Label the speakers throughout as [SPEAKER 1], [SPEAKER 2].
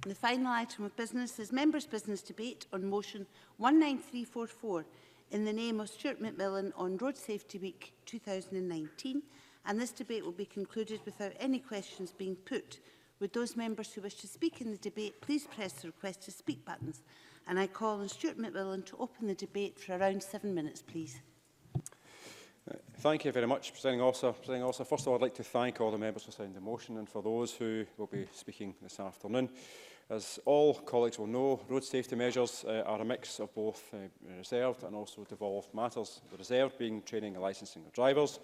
[SPEAKER 1] And the final item of business is members' business debate on motion 19344 in the name of Stuart McMillan on Road Safety Week 2019, and this debate will be concluded without any questions being put. Would those members who wish to speak in the debate please press the request to speak buttons, and I call on Stuart McMillan to open the debate for around 7 minutes, please.
[SPEAKER 2] Thank you very much, Presiding Officer. First of all, I'd like to thank all the members for signing the motion and for those who will be speaking this afternoon. As all colleagues will know, road safety measures are a mix of both reserved and also devolved matters. The reserved being training and licensing of drivers,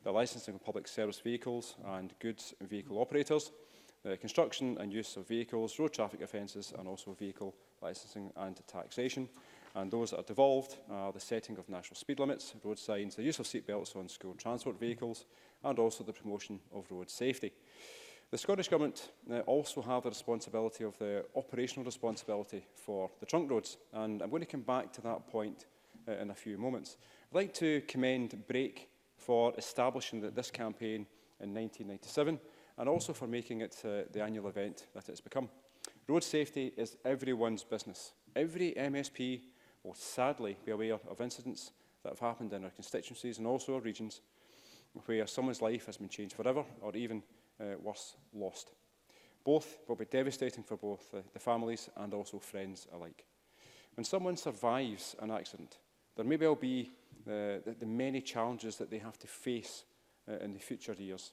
[SPEAKER 2] the licensing of public service vehicles and goods vehicle operators, the construction and use of vehicles, road traffic offences and also vehicle licensing and taxation. And those that are devolved are the setting of national speed limits, road signs, the use of seat belts on school transport vehicles and also the promotion of road safety. The Scottish Government also have the responsibility of the operational responsibility for the trunk roads, and I'm going to come back to that point in a few moments. I'd like to commend Brake for establishing this campaign in 1997 and also for making it the annual event that it's become. Road safety is everyone's business. Every MSP will sadly be aware of incidents that have happened in our constituencies and also our regions where someone's life has been changed forever or even worse, lost. Both will be devastating for both the families and also friends alike. When someone survives an accident, there may well be the many challenges that they have to face in the future years.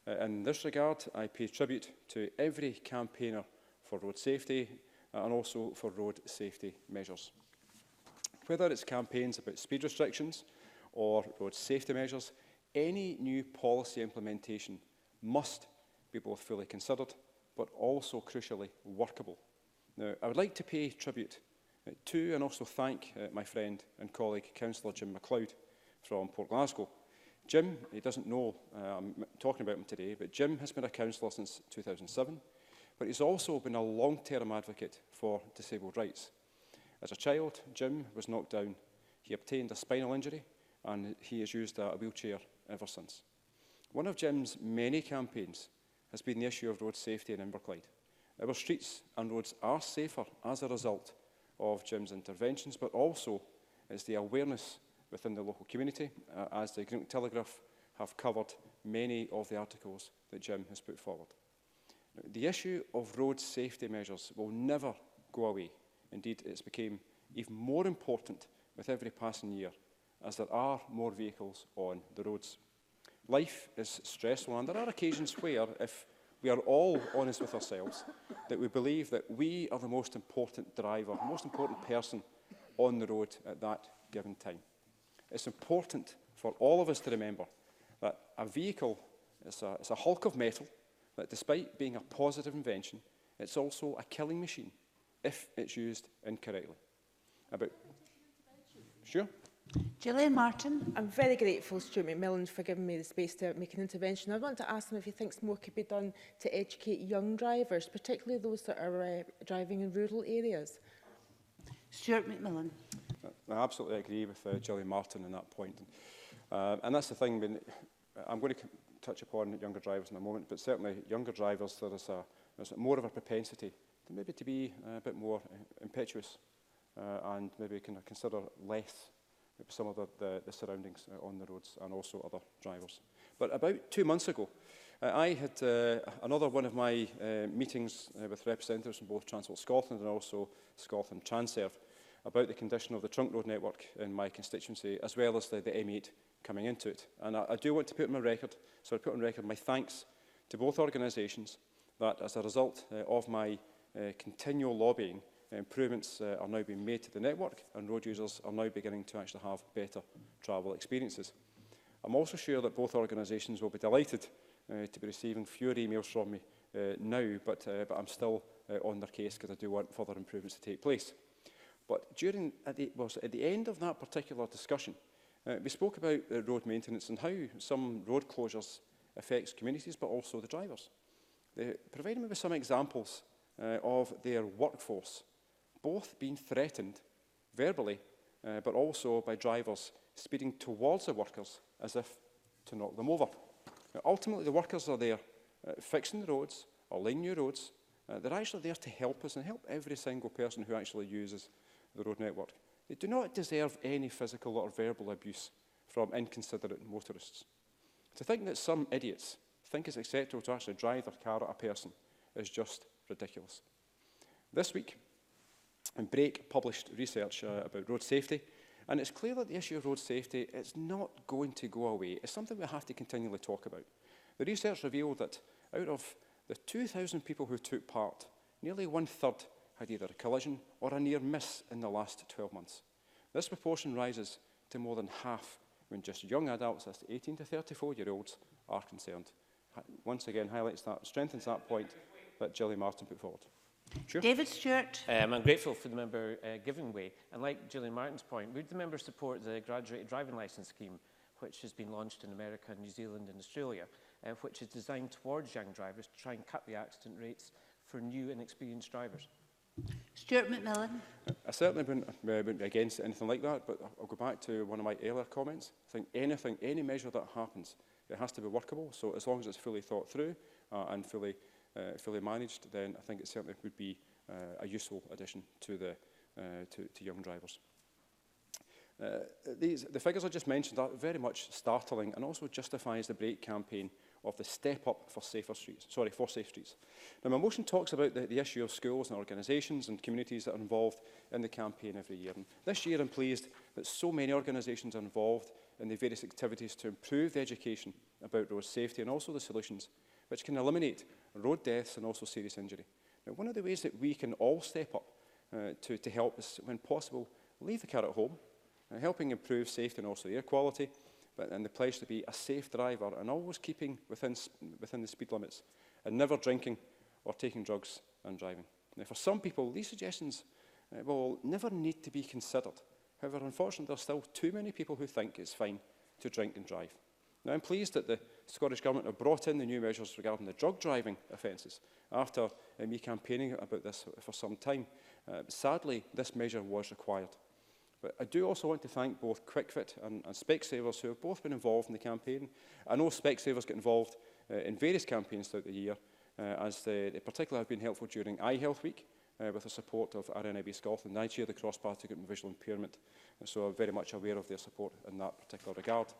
[SPEAKER 2] In this regard, I pay tribute to every campaigner for road safety and also for road safety measures. Whether it's campaigns about speed restrictions or road safety measures, any new policy implementation must be both fully considered but also crucially workable. Now, I would like to pay tribute to and also thank my friend and colleague Councillor Jim MacLeod from Port Glasgow. Jim, he doesn't know I'm talking about him today, but Jim has been a councillor since 2007, but he's also been a long-term advocate for disabled rights. As a child, Jim was knocked down. He obtained a spinal injury and he has used a wheelchair ever since. One of Jim's many campaigns has been the issue of road safety in Inverclyde. Our streets and roads are safer as a result of Jim's interventions, but also it's the awareness within the local community, as the Greenock Telegraph have covered many of the articles that Jim has put forward. The issue of road safety measures will never go away. Indeed, it's become even more important with every passing year as there are more vehicles on the roads. Life is stressful, and there are occasions where, if we are all honest with ourselves, that we believe that we are the most important driver, the most important person on the road at that given time. It's important for all of us to remember that a vehicle is a hulk of metal, that despite being a positive invention, it's also a killing machine if it's used incorrectly. Sure.
[SPEAKER 1] Gillian Martin.
[SPEAKER 3] I'm very grateful, Stuart McMillan, for giving me the space to make an intervention. I want to ask him if he thinks more could be done to educate young drivers, particularly those that are driving in rural areas.
[SPEAKER 1] Stuart McMillan.
[SPEAKER 2] I absolutely agree with Gillian Martin on that point. And that's the thing, I'm going to touch upon younger drivers in a moment, but certainly younger drivers, there's more of a propensity to maybe to be a bit more impetuous and maybe kind of consider less maybe some of the surroundings on the roads and also other drivers. But about 2 months ago, I had another one of my meetings with representatives from both Transport Scotland and also Scotland Transerve about the condition of the trunk road network in my constituency, as well as the M8 coming into it. And I do want to put on record my thanks to both organisations that as a result of my continual lobbying, improvements are now being made to the network and road users are now beginning to actually have better travel experiences. I'm also sure that both organisations will be delighted to be receiving fewer emails from me now, but I'm still on their case because I do want further improvements to take place. But at the end of that particular discussion, we spoke about road maintenance and how some road closures affects communities, but also the drivers. They provided me with some examples of their workforce, both being threatened verbally, but also by drivers speeding towards the workers as if to knock them over. Now, ultimately, the workers are there fixing the roads or laying new roads, They're actually there to help us and help every single person who actually uses the road network. They do not deserve any physical or verbal abuse from inconsiderate motorists. To think that some idiots think it's acceptable to actually drive their car at a person is just ridiculous. This week, Brake published research about road safety, and it's clear that the issue of road safety is not going to go away. It's something we have to continually talk about. The research revealed that out of the 2,000 people who took part, nearly 1/3 had either a collision or a near miss in the last 12 months. This proportion rises to more than half when just young adults, that's 18 to 34-year-olds, are concerned. Once again, strengthens that point that Gillian Martin put forward. Sure.
[SPEAKER 1] David Stewart.
[SPEAKER 4] I'm grateful for the member giving way. And like Gillian Martin's point, would the member support the graduated driving licence scheme, which has been launched in America, New Zealand and Australia, which is designed towards young drivers to try and cut the accident rates for new and experienced drivers?
[SPEAKER 1] Stuart McMillan.
[SPEAKER 2] I certainly wouldn't be against anything like that, but I'll go back to one of my earlier comments. I think any measure that happens, it has to be workable. So as long as it's fully thought through and fully managed, then I think it certainly would be a useful addition to young drivers. The figures I just mentioned are very much startling and also justifies the Brake campaign of the Step Up for Safe Streets. Now, my motion talks about the issue of schools and organisations and communities that are involved in the campaign every year. And this year, I'm pleased that so many organisations are involved in the various activities to improve the education about road safety and also the solutions which can eliminate road deaths and also serious injury. Now, one of the ways that we can all step up to help is, when possible, leave the car at home, helping improve safety and also air quality, and the pledge to be a safe driver and always keeping within the speed limits and never drinking or taking drugs and driving. Now, for some people, these suggestions will never need to be considered. However, unfortunately, there are still too many people who think it's fine to drink and drive. Now, I'm pleased that the Scottish Government have brought in the new measures regarding the drug driving offences after me campaigning about this for some time. Sadly, this measure was required. But I do also want to thank both QuickFit and Specsavers, who have both been involved in the campaign. I know Specsavers get involved in various campaigns throughout the year, as they particularly have been helpful during iHealth Week, with the support of RNIB Scotland. I chair the cross-party group on visual impairment, and so I'm very much aware of their support in that particular regard.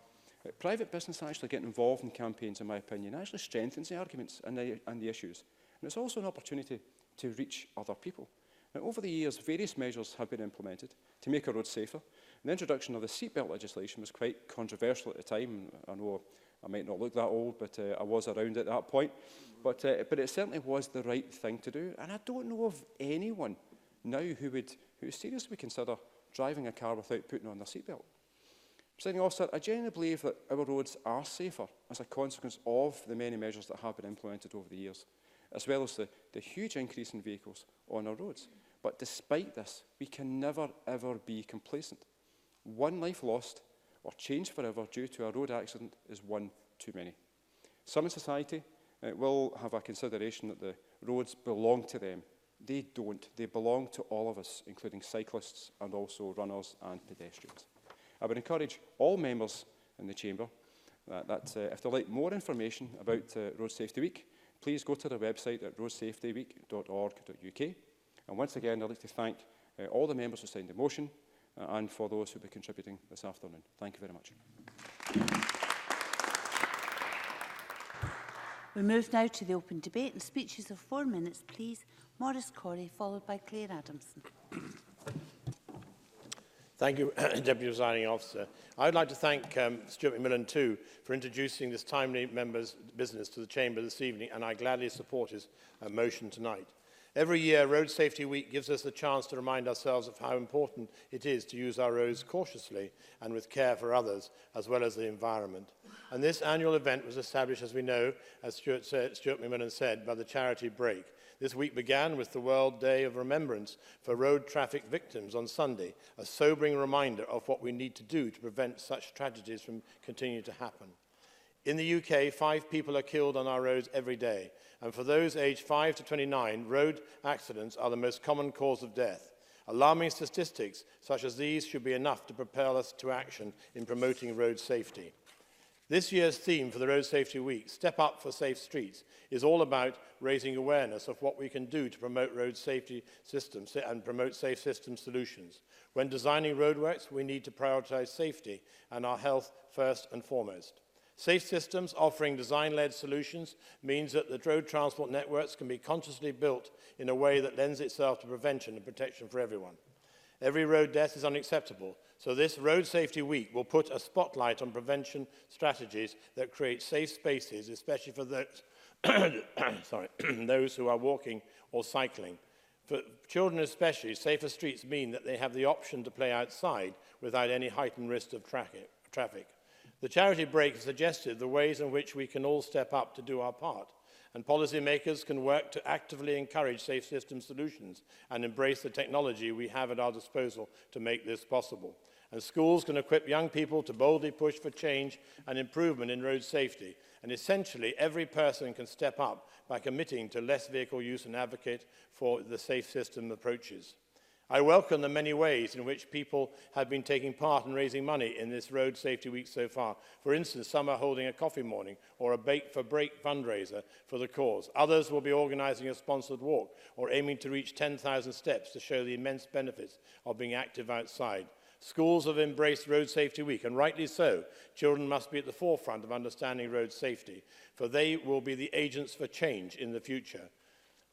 [SPEAKER 2] Private business actually getting involved in campaigns, in my opinion, actually strengthens the arguments and the issues. And it's also an opportunity to reach other people. Now, over the years, various measures have been implemented to make our roads safer. And the introduction of the seatbelt legislation was quite controversial at the time. I know I might not look that old, but I was around at that point. But it certainly was the right thing to do. And I don't know of anyone now who would seriously consider driving a car without putting on their seatbelt. Presiding Officer, I genuinely believe that our roads are safer as a consequence of the many measures that have been implemented over the years, as well as the huge increase in vehicles on our roads. But despite this, we can never, ever be complacent. One life lost or changed forever due to a road accident is one too many. Some in society will have a consideration that the roads belong to them. They don't. They belong to all of us, including cyclists and also runners and pedestrians. I would encourage all members in the Chamber that if they'd like more information about Road Safety Week, please go to the website at roadsafetyweek.org.uk. And once again, I'd like to thank all the members who signed the motion and for those who will be contributing this afternoon. Thank you very much.
[SPEAKER 1] We move now to the open debate and speeches of 4 minutes, please. Maurice Corrie, followed by Claire Adamson.
[SPEAKER 5] Thank you, Deputy Presiding Officer. I would like to thank Stuart McMillan too for introducing this timely member's business to the Chamber this evening, and I gladly support his motion tonight. Every year, Road Safety Week gives us the chance to remind ourselves of how important it is to use our roads cautiously and with care for others, as well as the environment. And this annual event was established, as we know, as Stuart McMillan said, by the charity Brake. This week began with the World Day of Remembrance for Road Traffic Victims on Sunday, a sobering reminder of what we need to do to prevent such tragedies from continuing to happen. In the UK, 5 people are killed on our roads every day, and for those aged 5 to 29, road accidents are the most common cause of death. Alarming statistics such as these should be enough to propel us to action in promoting road safety. This year's theme for the Road Safety Week, Step Up for Safe Streets, is all about raising awareness of what we can do to promote road safety systems and promote safe system solutions. When designing roadworks, we need to prioritise safety and our health first and foremost. Safe systems offering design-led solutions means that the road transport networks can be consciously built in a way that lends itself to prevention and protection for everyone. Every road death is unacceptable, so this Road Safety Week will put a spotlight on prevention strategies that create safe spaces, especially for those, those who are walking or cycling. For children especially, safer streets mean that they have the option to play outside without any heightened risk of traffic. The charity break has suggested the ways in which we can all step up to do our part, and policymakers can work to actively encourage safe system solutions and embrace the technology we have at our disposal to make this possible. And schools can equip young people to boldly push for change and improvement in road safety. And essentially, every person can step up by committing to less vehicle use and advocate for the safe system approaches. I welcome the many ways in which people have been taking part in raising money in this Road Safety Week so far. For instance, some are holding a coffee morning or a Bake for Break fundraiser for the cause. Others will be organising a sponsored walk or aiming to reach 10,000 steps to show the immense benefits of being active outside. Schools have embraced Road Safety Week, and rightly so. Children must be at the forefront of understanding road safety, for they will be the agents for change in the future.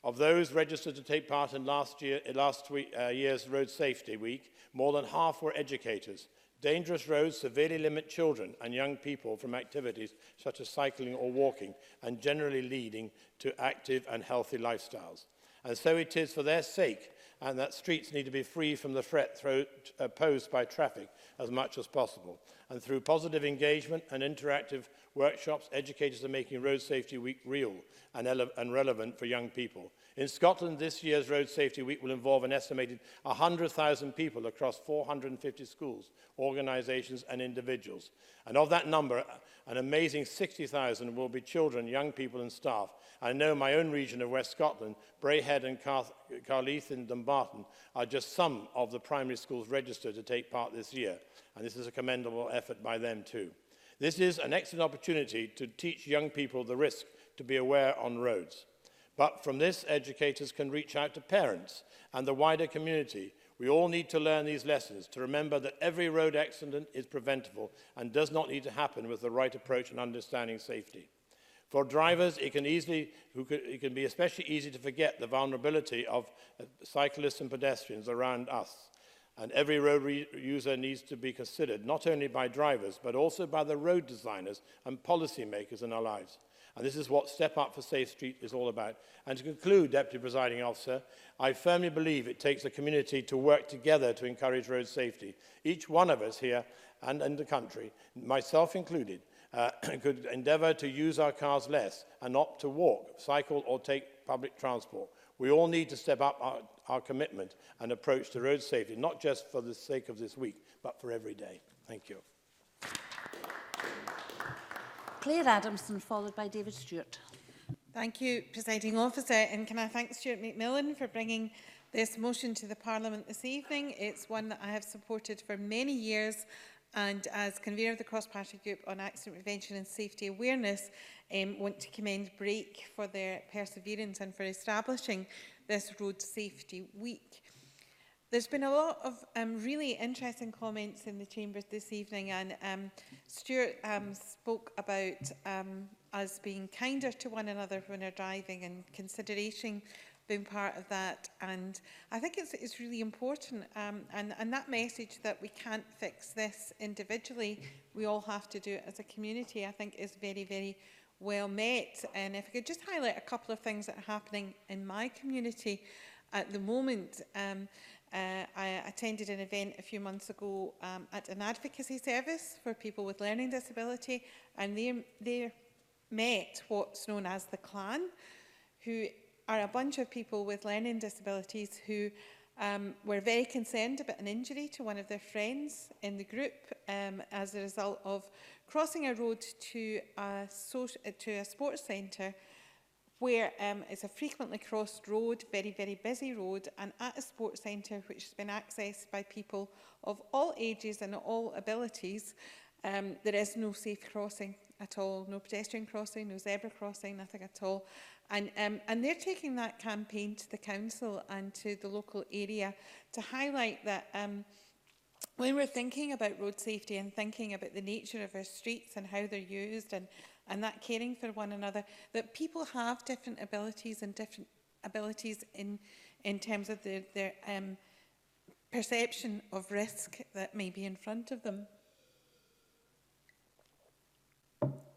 [SPEAKER 5] Of those registered to take part in last year's Road Safety Week, more than half were educators. Dangerous roads severely limit children and young people from activities such as cycling or walking, and generally leading to active and healthy lifestyles. And so it is for their sake, and that streets need to be free from the threat posed by traffic as much as possible. And through positive engagement and interactive workshops, educators are making Road Safety Week real and relevant for young people. In Scotland, this year's Road Safety Week will involve an estimated 100,000 people across 450 schools, organisations and individuals. And of that number, an amazing 60,000 will be children, young people and staff. I know my own region of West Scotland, Braehead and Carleath in Dumbarton, are just some of the primary schools registered to take part this year. And this is a commendable effort by them too. This is an excellent opportunity to teach young people the risk to be aware on roads. But from this, educators can reach out to parents and the wider community. We all need to learn these lessons, to remember that every road accident is preventable and does not need to happen with the right approach and understanding safety. For drivers, it can be especially easy to forget the vulnerability of cyclists and pedestrians around us. And every road user needs to be considered, not only by drivers, but also by the road designers and policymakers in our lives. And this is what Step Up for Safe Street is all about. And to conclude, Deputy Presiding Officer, I firmly believe it takes a community to work together to encourage road safety. Each one of us here and in the country, myself included, could endeavour to use our cars less and opt to walk, cycle or take public transport. We all need to step up our commitment and approach to road safety, not just for the sake of this week, but for every day. Thank you.
[SPEAKER 1] Claire Adamson, followed by David Stewart.
[SPEAKER 6] Thank you, Presiding Officer, and can I thank Stuart McMillan for bringing this motion to the Parliament this evening. It's one that I have supported for many years, and as convener of the cross-party group on accident prevention and safety awareness, want to commend BRAKE for their perseverance and for establishing this Road Safety Week. There's been a lot of really interesting comments in the chambers this evening, and Stuart spoke about us being kinder to one another when we're driving and consideration being part of that. And I think it's really important, and that message that we can't fix this individually, we all have to do it as a community, I think is very, very well met. And if I could just highlight a couple of things that are happening in my community at the moment. I attended an event a few months ago at an advocacy service for people with learning disability, and they met what's known as the Clan, who are a bunch of people with learning disabilities who were very concerned about an injury to one of their friends in the group as a result of crossing a road to a sports centre where it's a frequently crossed road, very, very busy road, and at a sports centre which has been accessed by people of all ages and all abilities, There is no safe crossing at all, no pedestrian crossing, no zebra crossing, nothing at all. And they're taking that campaign to the council and to the local area to highlight that when we're thinking about road safety and thinking about the nature of our streets and how they're used and that caring for one another, that people have different abilities and different abilities in terms of their perception of risk that may be in front of them.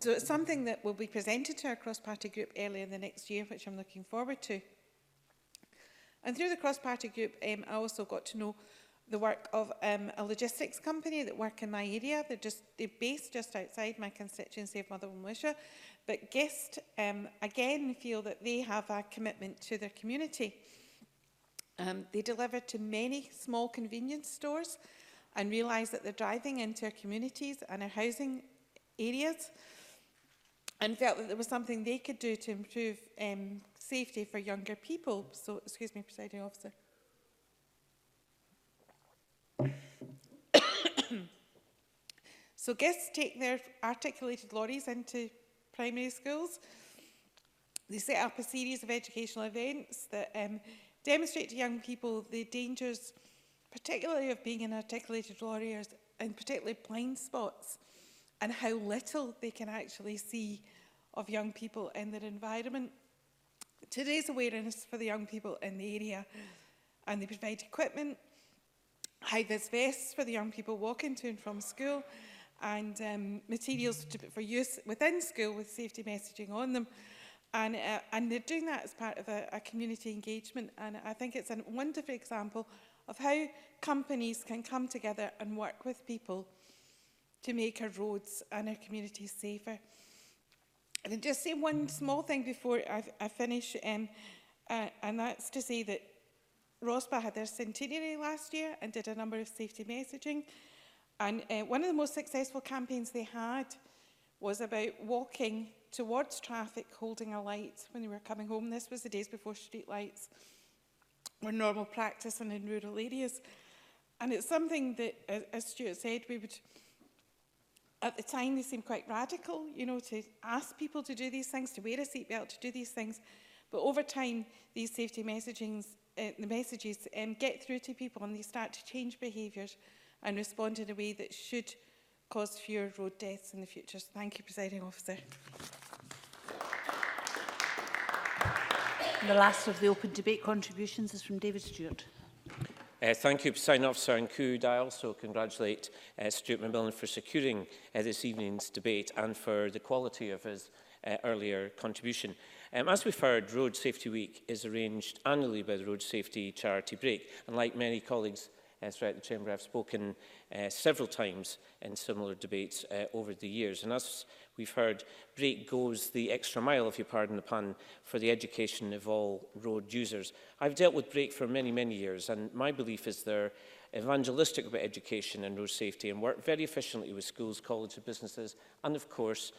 [SPEAKER 6] So it's something that will be presented to our cross-party group early in the next year, which I'm looking forward to. And through the cross-party group, I also got to know the work of a logistics company that work in my area. They're based just outside my constituency of Motherwell and Wishaw. But GIST, again, feel that they have a commitment to their community. They deliver to many small convenience stores and realise that they're driving into our communities and our housing areas, and felt that there was something they could do to improve safety for younger people. So, excuse me, Presiding Officer. So GIST take their articulated lorries into primary schools. They set up a series of educational events that demonstrate to young people the dangers, particularly of being in articulated lorries and particularly blind spots, and how little they can actually see of young people in their environment. To raise awareness for the young people in the area, and they provide equipment, high-vis vests for the young people walking to and from school, and materials for use within school with safety messaging on them. And they're doing that as part of a community engagement, and I think it's a wonderful example of how companies can come together and work with people to make our roads and our communities safer. And I'll just say one small thing before I finish, and that's to say that ROSPA had their centenary last year and did a number of safety messaging. And one of the most successful campaigns they had was about walking towards traffic holding a light when they were coming home. This was the days before street lights were normal practice and in rural areas. And it's something that, as Stuart said, we would, at the time, they seemed quite radical, you know, to ask people to do these things, to wear a seatbelt, to do these things. But over time, these safety messagings, the messages get through to people, and they start to change behaviours and respond in a way that should cause fewer road deaths in the future. So thank you, Presiding Officer.
[SPEAKER 1] The last of the open debate contributions is from David Stewart.
[SPEAKER 4] Thank you, Presiding Officer, and could I also congratulate Stuart McMillan for securing this evening's debate and for the quality of his earlier contribution. As we've heard, Road Safety Week is arranged annually by the Road Safety Charity Break, and like many colleagues throughout the Chamber, I've spoken several times in similar debates over the years. And as we've heard, Break goes the extra mile, if you pardon the pun, for the education of all road users. I've dealt with Break for many, many years, and my belief is they're evangelistic about education and road safety and work very efficiently with schools, colleges, businesses, and of course,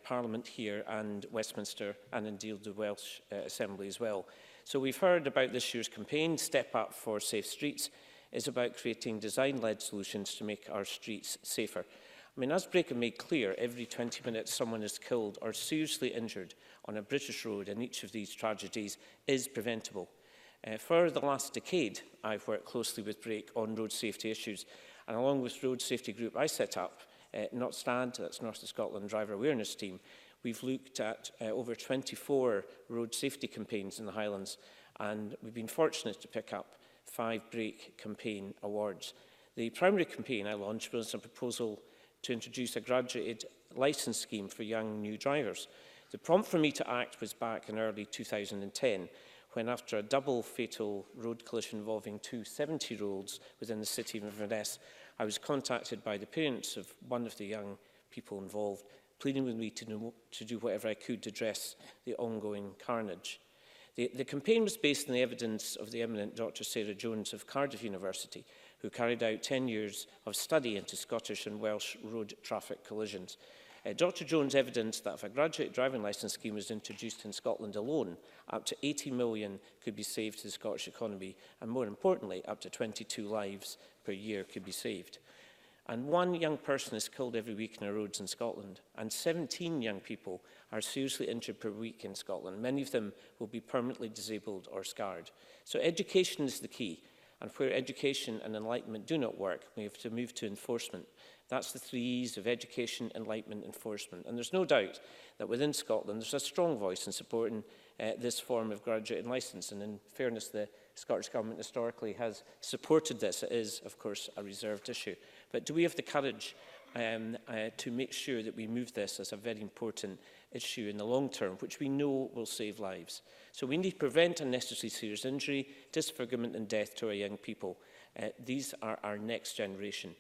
[SPEAKER 4] Parliament here and Westminster, and indeed the Welsh Assembly as well. So we've heard about this year's campaign, Step Up for Safe Streets, is about creating design-led solutions to make our streets safer. I mean, as Break have made clear, every 20 minutes someone is killed or seriously injured on a British road, and each of these tragedies is preventable. For the last decade, I've worked closely with Break on road safety issues, and along with Road Safety Group I set up, NOTSTAD, that's North of Scotland Driver Awareness Team, we've looked at over 24 road safety campaigns in the Highlands, and we've been fortunate to pick up 5 Break campaign awards. The primary campaign I launched was a proposal to introduce a graduated licence scheme for young new drivers. The prompt for me to act was back in early 2010, when after a double fatal road collision involving 2 70-year-olds within the city of Inverness, I was contacted by the parents of one of the young people involved, pleading with me to do whatever I could to address the ongoing carnage. The campaign was based on the evidence of the eminent Dr. Sarah Jones of Cardiff University, who carried out 10 years of study into Scottish and Welsh road traffic collisions. Dr. Jones evidenced that if a graduate driving licence scheme was introduced in Scotland alone, up to 80 million could be saved to the Scottish economy, and more importantly, up to 22 lives per year could be saved. And 1 young person is killed every week on our roads in Scotland, and 17 young people are seriously injured per week in Scotland. Many of them will be permanently disabled or scarred. So education is the key, and where education and enlightenment do not work, we have to move to enforcement. That's the 3 E's of education, enlightenment, enforcement. And there's no doubt that within Scotland there's a strong voice in supporting this form of graduate licence, and in fairness, the Scottish Government historically has supported this. It is, of course, a reserved issue. But do we have the courage to make sure that we move this as a very important issue in the long term, which we know will save lives? So we need to prevent unnecessary serious injury, disfigurement and death to our young people. These are our next generation.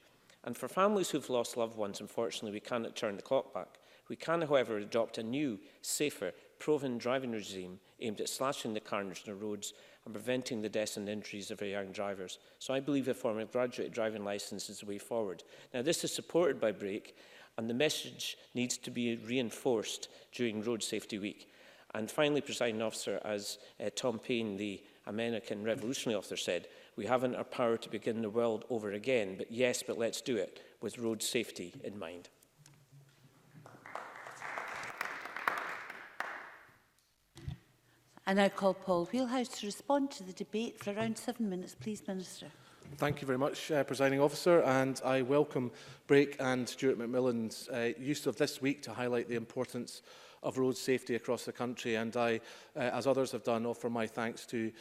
[SPEAKER 4] And for families who've lost loved ones, unfortunately, we cannot turn the clock back. We can, however, adopt a new, safer, proven driving regime aimed at slashing the carnage on the roads and preventing the deaths and injuries of our young drivers. So I believe a form of graduate driving licence is the way forward. Now, this is supported by BRAKE, and the message needs to be reinforced during Road Safety Week. And finally, Presiding Officer, as Tom Paine, the American Revolutionary Officer, said, we haven't our power to begin the world over again, but yes, but let's do it with road safety in mind.
[SPEAKER 1] I now call Paul Wheelhouse to respond to the debate for around 7 minutes. Please, Minister.
[SPEAKER 7] Thank you very much, Presiding Officer, and I welcome Brake and Stuart McMillan's use of this week to highlight the importance of road safety across the country, and I, as others have done, offer my thanks to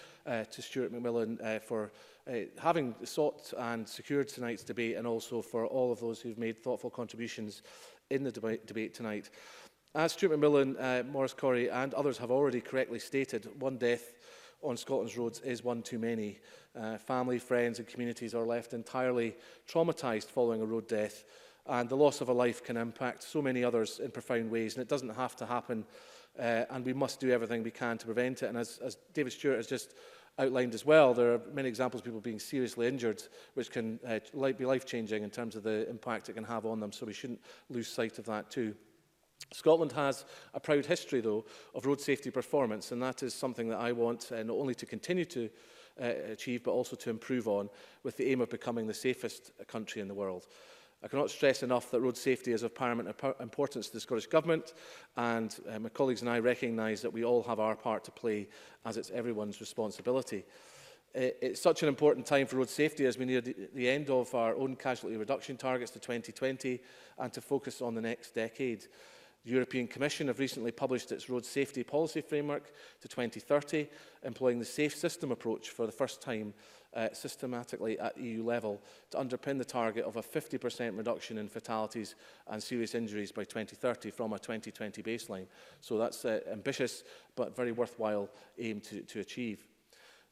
[SPEAKER 7] Stuart McMillan for having sought and secured tonight's debate, and also for all of those who've made thoughtful contributions in the debate tonight. As Stuart McMillan, Maurice Corrie and others have already correctly stated, 1 death on Scotland's roads is one too many. Family, friends and communities are left entirely traumatised following a road death, and the loss of a life can impact so many others in profound ways, and it doesn't have to happen, and we must do everything we can to prevent it. And as David Stewart has just outlined as well, there are many examples of people being seriously injured, which can be life-changing in terms of the impact it can have on them, so we shouldn't lose sight of that too. Scotland has a proud history, though, of road safety performance, and that is something that I want not only to continue to achieve, but also to improve on, with the aim of becoming the safest country in the world. I cannot stress enough that road safety is of paramount importance to the Scottish Government, and my colleagues and I recognise that we all have our part to play, as it's everyone's responsibility. It's such an important time for road safety as we near the end of our own casualty reduction targets to 2020 and to focus on the next decade. The European Commission have recently published its road safety policy framework to 2030, employing the safe system approach for the first time systematically at EU level to underpin the target of a 50% reduction in fatalities and serious injuries by 2030 from a 2020 baseline. So that's ambitious but very worthwhile aim to achieve.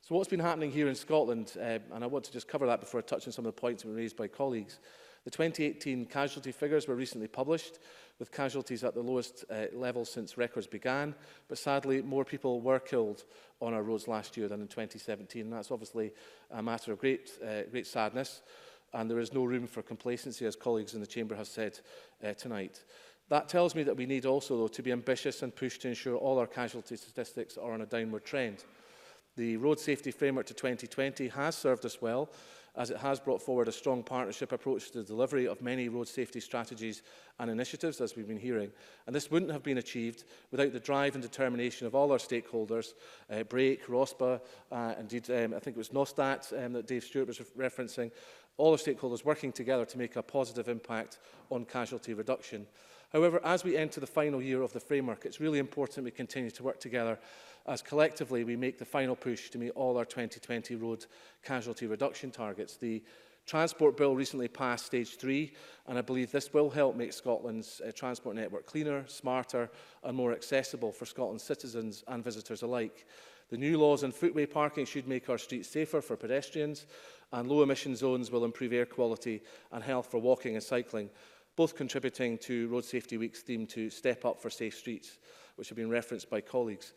[SPEAKER 7] So what's been happening here in Scotland, and I want to just cover that before I touch on some of the points that were raised by colleagues. The 2018 casualty figures were recently published, with casualties at the lowest level since records began, but sadly more people were killed on our roads last year than in 2017. And that's obviously a matter of great sadness, and there is no room for complacency, as colleagues in the Chamber have said tonight. That tells me that we need also, though, to be ambitious and push to ensure all our casualty statistics are on a downward trend. The Road Safety Framework to 2020 has served us well, as it has brought forward a strong partnership approach to the delivery of many road safety strategies and initiatives, as we've been hearing. And this wouldn't have been achieved without the drive and determination of all our stakeholders, BRAKE, ROSPA, indeed, I think it was Nostat that Dave Stewart was referencing, all our stakeholders working together to make a positive impact on casualty reduction. However, as we enter the final year of the framework, it's really important we continue to work together as collectively we make the final push to meet all our 2020 road casualty reduction targets. The Transport Bill recently passed Stage 3, and I believe this will help make Scotland's transport network cleaner, smarter and more accessible for Scotland's citizens and visitors alike. The new laws on footway parking should make our streets safer for pedestrians, and low-emission zones will improve air quality and health for walking and cycling, both contributing to Road Safety Week's theme to step up for safe streets, which have been referenced by colleagues.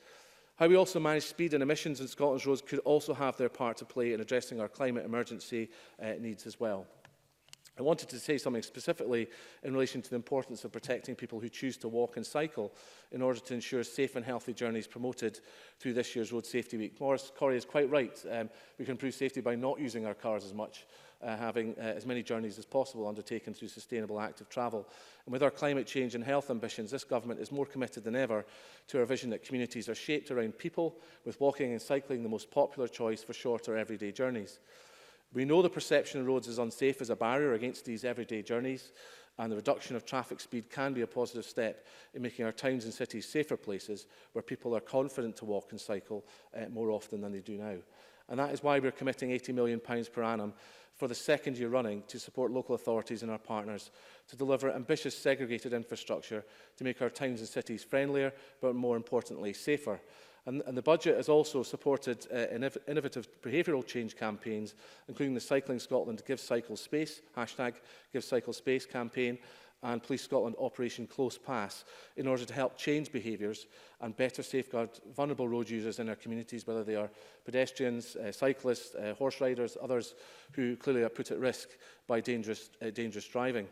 [SPEAKER 7] How we also manage speed and emissions in Scotland's roads could also have their part to play in addressing our climate emergency needs as well. I wanted to say something specifically in relation to the importance of protecting people who choose to walk and cycle in order to ensure safe and healthy journeys promoted through this year's Road Safety Week. Maurice Corrie is quite right. We can improve safety by not using our cars as much, having as many journeys as possible undertaken through sustainable active travel. And with our climate change and health ambitions, this government is more committed than ever to our vision that communities are shaped around people, with walking and cycling the most popular choice for shorter everyday journeys. We know the perception of roads as unsafe is a barrier against these everyday journeys, and the reduction of traffic speed can be a positive step in making our towns and cities safer places where people are confident to walk and cycle more often than they do now. And that is why we're committing £80 million per annum for the second year running to support local authorities and our partners to deliver ambitious segregated infrastructure to make our towns and cities friendlier, but more importantly, safer. And the budget has also supported innovative behavioural change campaigns, including the Cycling Scotland Give Cycle Space, #GiveCycleSpace campaign, and Police Scotland Operation Close Pass, in order to help change behaviours and better safeguard vulnerable road users in our communities, whether they are pedestrians, cyclists, horse riders, others who clearly are put at risk by dangerous driving.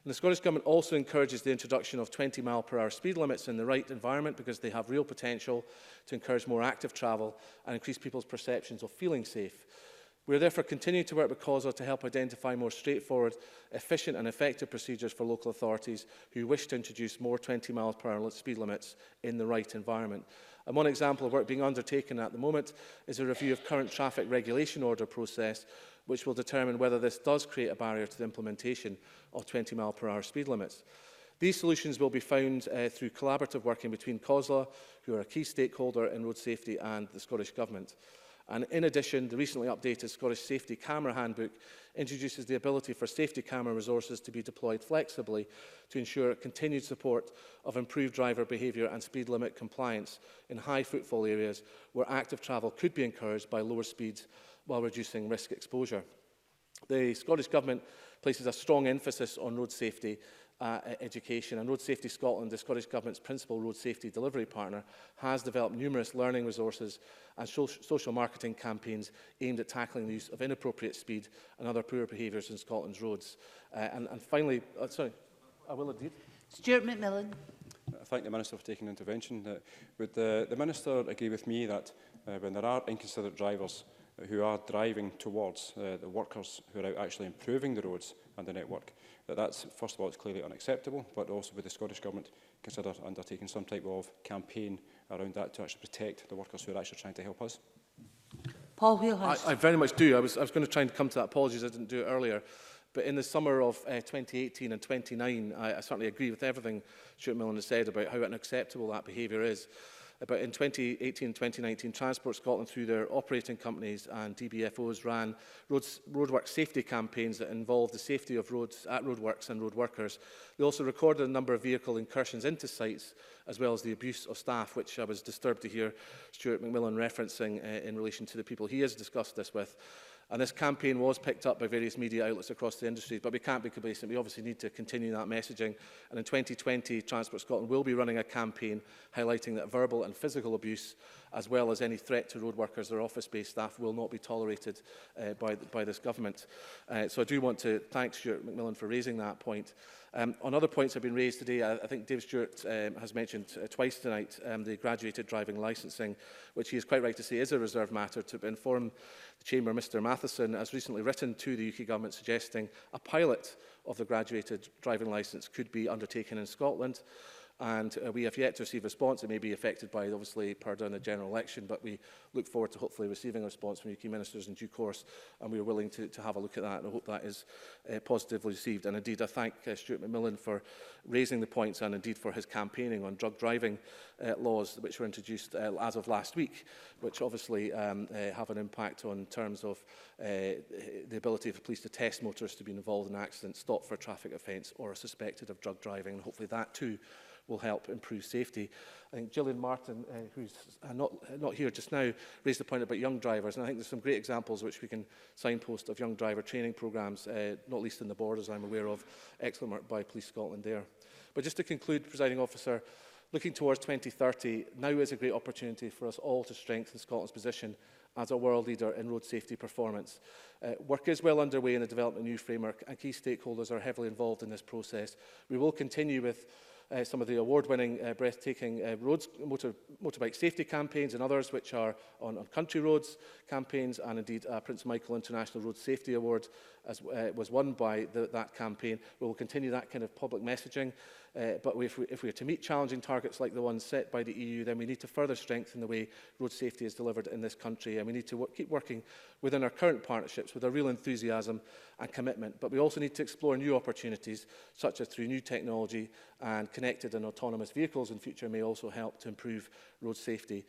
[SPEAKER 7] And the Scottish Government also encourages the introduction of 20-mile-per-hour speed limits in the right environment because they have real potential to encourage more active travel and increase people's perceptions of feeling safe. We are therefore continuing to work with COSLA to help identify more straightforward, efficient and effective procedures for local authorities who wish to introduce more 20-mile-per-hour speed limits in the right environment. And one example of work being undertaken at the moment is a review of current traffic regulation order process, which will determine whether this does create a barrier to the implementation of 20-mile-per-hour speed limits. These solutions will be found through collaborative working between COSLA, who are a key stakeholder in road safety, and the Scottish Government. And in addition, the recently updated Scottish Safety Camera Handbook introduces the ability for safety camera resources to be deployed flexibly to ensure continued support of improved driver behaviour and speed limit compliance in high footfall areas where active travel could be encouraged by lower speeds while reducing risk exposure. The Scottish Government places a strong emphasis on road safety education, and Road Safety Scotland, the Scottish Government's principal road safety delivery partner, has developed numerous learning resources and social marketing campaigns aimed at tackling the use of inappropriate speed and other poor behaviours in Scotland's roads. And finally, I will indeed.
[SPEAKER 1] Stuart McMillan.
[SPEAKER 2] I thank the Minister for taking intervention. Would the Minister agree with me that when there are inconsiderate drivers who are driving towards the workers who are out actually improving the roads and the network, that's, first of all, it's clearly unacceptable, but also would the Scottish Government consider undertaking some type of campaign around that to actually protect the workers who are actually trying to help us?
[SPEAKER 1] Paul Wheelhouse.
[SPEAKER 7] I very much do. I was going to try and come to that. Apologies, I didn't do it earlier. But in the summer of 2018 and 29, I certainly agree with everything Stuart McMillan has said about how unacceptable that behaviour is. But in 2018 and 2019, Transport Scotland, through their operating companies and DBFOs, ran roadwork safety campaigns that involved the safety of roads at roadworks and road workers. They also recorded a number of vehicle incursions into sites, as well as the abuse of staff, which I was disturbed to hear Stuart McMillan referencing in relation to the people he has discussed this with. And this campaign was picked up by various media outlets across the industry, but we can't be complacent. We obviously need to continue that messaging. And in 2020, Transport Scotland will be running a campaign highlighting that verbal and physical abuse, as well as any threat to road workers or office-based staff, will not be tolerated by this government. So I do want to thank Stuart McMillan for raising that point. On other points that have been raised today, I think Dave Stewart has mentioned twice tonight the graduated driving licensing, which he is quite right to say is a reserved matter. To inform the Chamber, Mr Matheson has recently written to the UK Government suggesting a pilot of the graduated driving licence could be undertaken in Scotland. And we have yet to receive a response. It may be affected by, obviously, pardon, the general election, but we look forward to hopefully receiving a response from UK ministers in due course, and we are willing to have a look at that, and I hope that is positively received. And indeed, I thank Stuart McMillan for raising the points, and indeed for his campaigning on drug driving laws, which were introduced as of last week, which obviously have an impact on terms of the ability of the police to test motorists to be involved in an accident, stop for a traffic offence, or are suspected of drug driving, and hopefully that too will help improve safety. I think Gillian Martin, who's not here just now, raised the point about young drivers, and I think there's some great examples which we can signpost of young driver training programmes, not least in the Borders, I'm aware of. Excellent work by Police Scotland there. But just to conclude, Presiding Officer, looking towards 2030, now is a great opportunity for us all to strengthen Scotland's position as a world leader in road safety performance. Work is well underway in the development of a new framework, and key stakeholders are heavily involved in this process. We will continue with some of the award-winning, breathtaking motorbike safety campaigns and others which are on country roads campaigns, and indeed Prince Michael International Road Safety Award was won by that campaign. We will continue that kind of public messaging, but if we are to meet challenging targets like the ones set by the EU, then we need to further strengthen the way road safety is delivered in this country, and we need to keep working within our current partnerships with a real enthusiasm and commitment. But we also need to explore new opportunities, such as through new technology, and connected and autonomous vehicles in future may also help to improve road safety.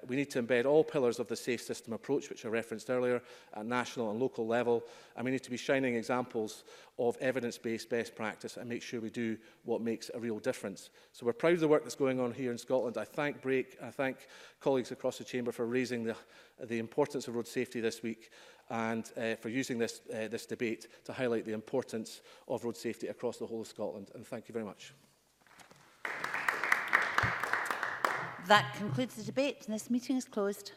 [SPEAKER 7] We need to embed all pillars of the safe system approach, which I referenced earlier, at national and local level, and we need to be shining examples of evidence-based best practice and make sure we do what makes a real difference. So we're proud of the work that's going on here in Scotland. I thank BRAKE, I thank colleagues across the Chamber for raising the importance of road safety this week, and for using this debate to highlight the importance of road safety across the whole of Scotland. And thank you very much.
[SPEAKER 1] That concludes the debate, and this meeting is closed.